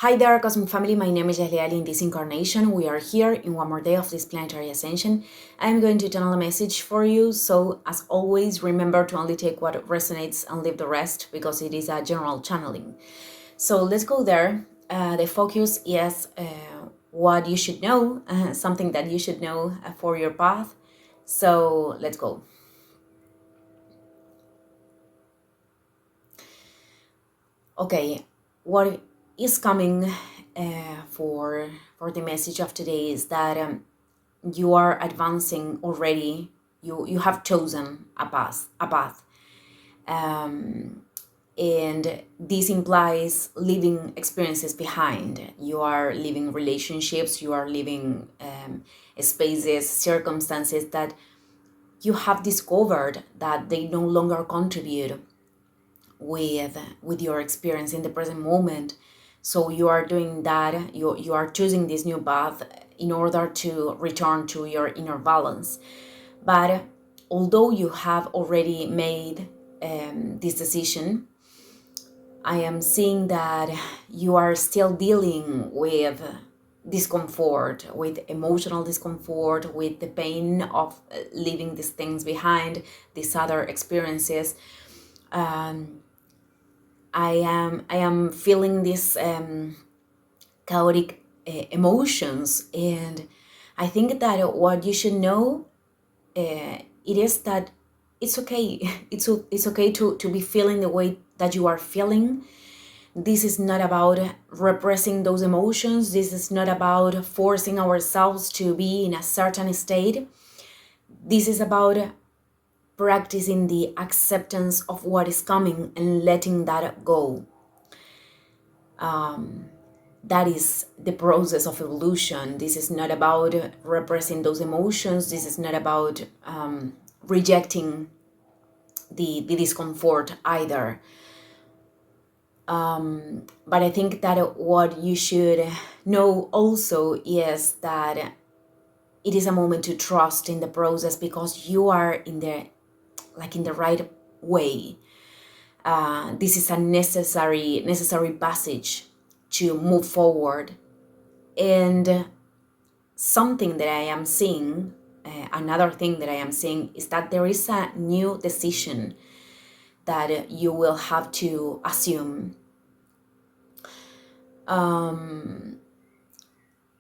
Hi there, Cosmic Family. My name is Yahlia Ali. In this incarnation, we are here in one more day of this planetary ascension. I'm going to channel a message for you. So, as always, remember to only take what resonates and leave the rest because it is a general channeling. So, let's go there. The focus is what you should know, something that you should know for your path. So, let's go. Okay, what is coming for the message of today is that you are advancing already. You have chosen a path, and this implies leaving experiences behind. You are leaving relationships. You are leaving spaces, circumstances that you have discovered that they no longer contribute with your experience in the present moment. So you are doing that, you are choosing this new path in order to return to your inner balance. But although you have already made this decision, I am seeing that you are still dealing with discomfort, with emotional discomfort, with the pain of leaving these things behind, these other experiences. I am feeling these chaotic emotions, and I think that what you should know it is that it's okay. It's okay to be feeling the way that you are feeling. This is not about repressing those emotions. This is not about forcing ourselves to be in a certain state. This is about practicing the acceptance of what is coming and letting that go. That is the process of evolution. This is not about repressing those emotions. This is not about rejecting the discomfort either. But I think that what you should know also is that it is a moment to trust in the process because you are in the right way. This is a necessary passage to move forward. And something that I am seeing, another thing that I am seeing is that there is a new decision that you will have to assume.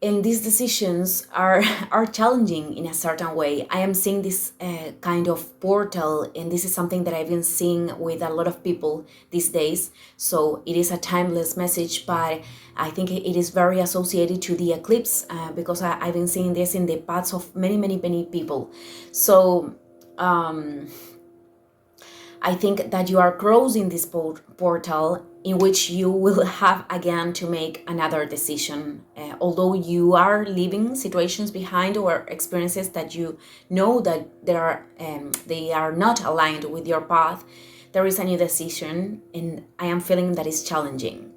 And these decisions are are challenging in a certain way. I am seeing this kind of portal, and this is something that I've been seeing with a lot of people these days. So it is a timeless message, but I think it is very associated to the eclipse because I've been seeing this in the paths of many people. So I think that you are crossing this portal in which you will have again to make another decision. Although you are leaving situations behind or experiences that you know that they are not aligned with your path, there is a new decision, and I am feeling that it's challenging.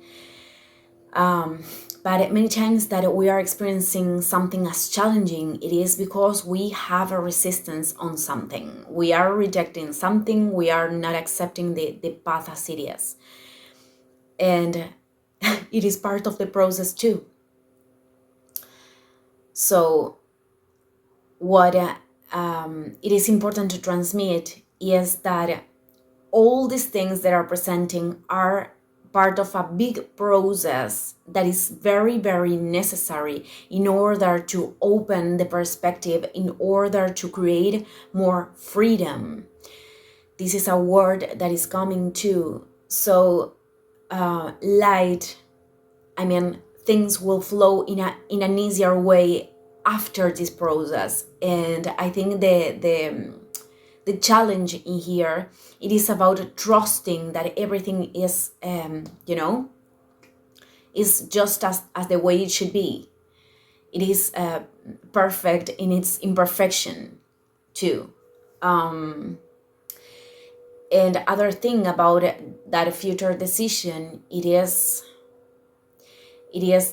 But many times that we are experiencing something as challenging, it is because we have a resistance on something. We are rejecting something, we are not accepting the path as it is. And it is part of the process too. So what it is important to transmit is that all these things that are presenting are part of a big process that is very necessary in order to open the perspective, in order to create more freedom. This is a word that is coming too. So light, things will flow in an easier way after this process. And I think the challenge in here, it is about trusting that everything is is just as the way it should be. It is perfect in its imperfection too. And other thing about that future decision, it is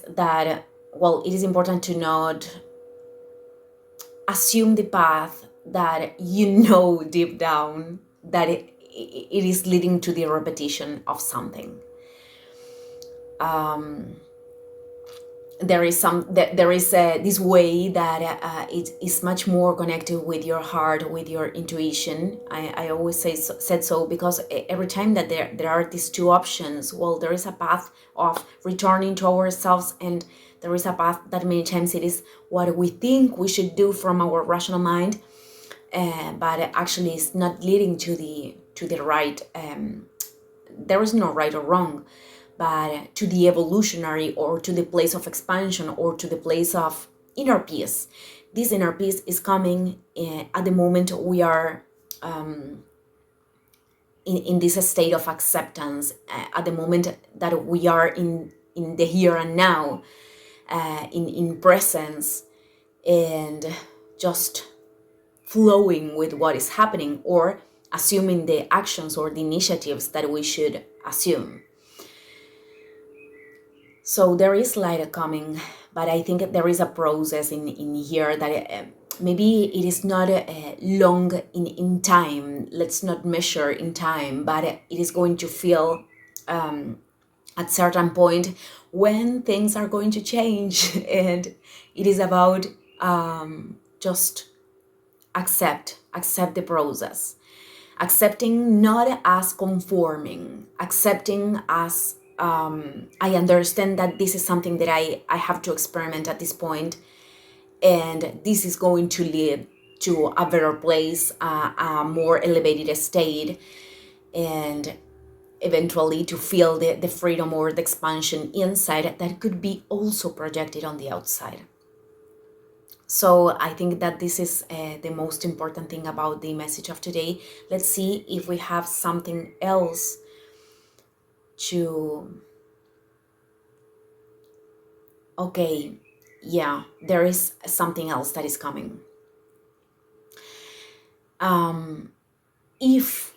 that, well, it is important to not assume the path that you know deep down that it is leading to the repetition of something. there is this way that it is much more connected with your heart, with your intuition. I always said so, because every time that there are these two options, well, there is a path of returning to ourselves, and there is a path that many times it is what we think we should do from our rational mind, but actually it's not leading to the right. There is no right or wrong, but to the evolutionary, or to the place of expansion, or to the place of inner peace. This inner peace is coming at the moment we are in this state of acceptance, at the moment that we are in the here and now, in presence, and just flowing with what is happening, or assuming the actions or the initiatives that we should assume. So there is light coming, but I think there is a process in here that maybe it is not long in time. Let's not measure in time, but it is going to feel at certain point when things are going to change. And it is about just accept the process, accepting not as conforming, accepting as I understand that this is something that I have to experiment at this point, and this is going to lead to a better place, a more elevated state, and eventually to feel the freedom or the expansion inside that could be also projected on the outside. So I think that this is the most important thing about the message of today. Let's see if we have something else to... Okay, yeah, there is something else that is coming. If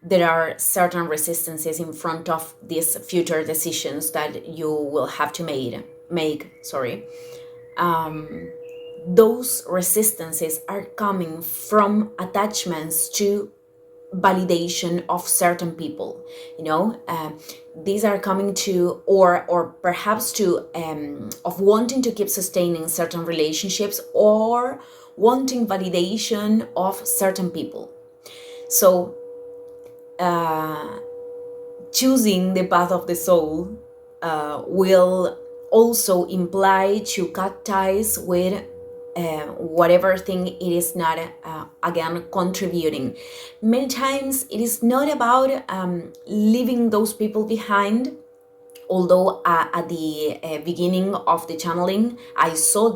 there are certain resistances in front of these future decisions that you will have to make, those resistances are coming from attachments to validation of certain people. These are coming to, or perhaps to of wanting to keep sustaining certain relationships, or wanting validation of certain people. So choosing the path of the soul will also imply to cut ties with whatever thing it is not, again, contributing. Many times it is not about leaving those people behind, although at the beginning of the channeling, I saw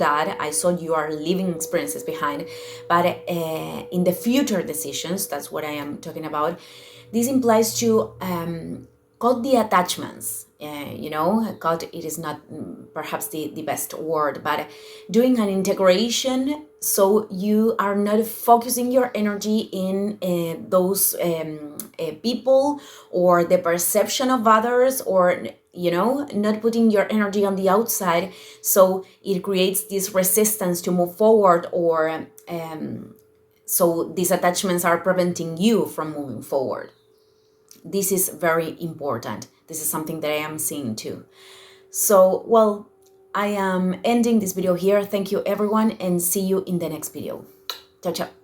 you are leaving experiences behind. But in the future decisions, that's what I am talking about, this implies to cut the attachments. Cut, it is not perhaps the best word, but doing an integration, so you are not focusing your energy in those people, or the perception of others, or not putting your energy on the outside, so it creates this resistance to move forward, or so these attachments are preventing you from moving forward. This is very important. This is something that I am seeing too. So, well, I am ending this video here. Thank you, everyone, and see you in the next video. Ciao, ciao.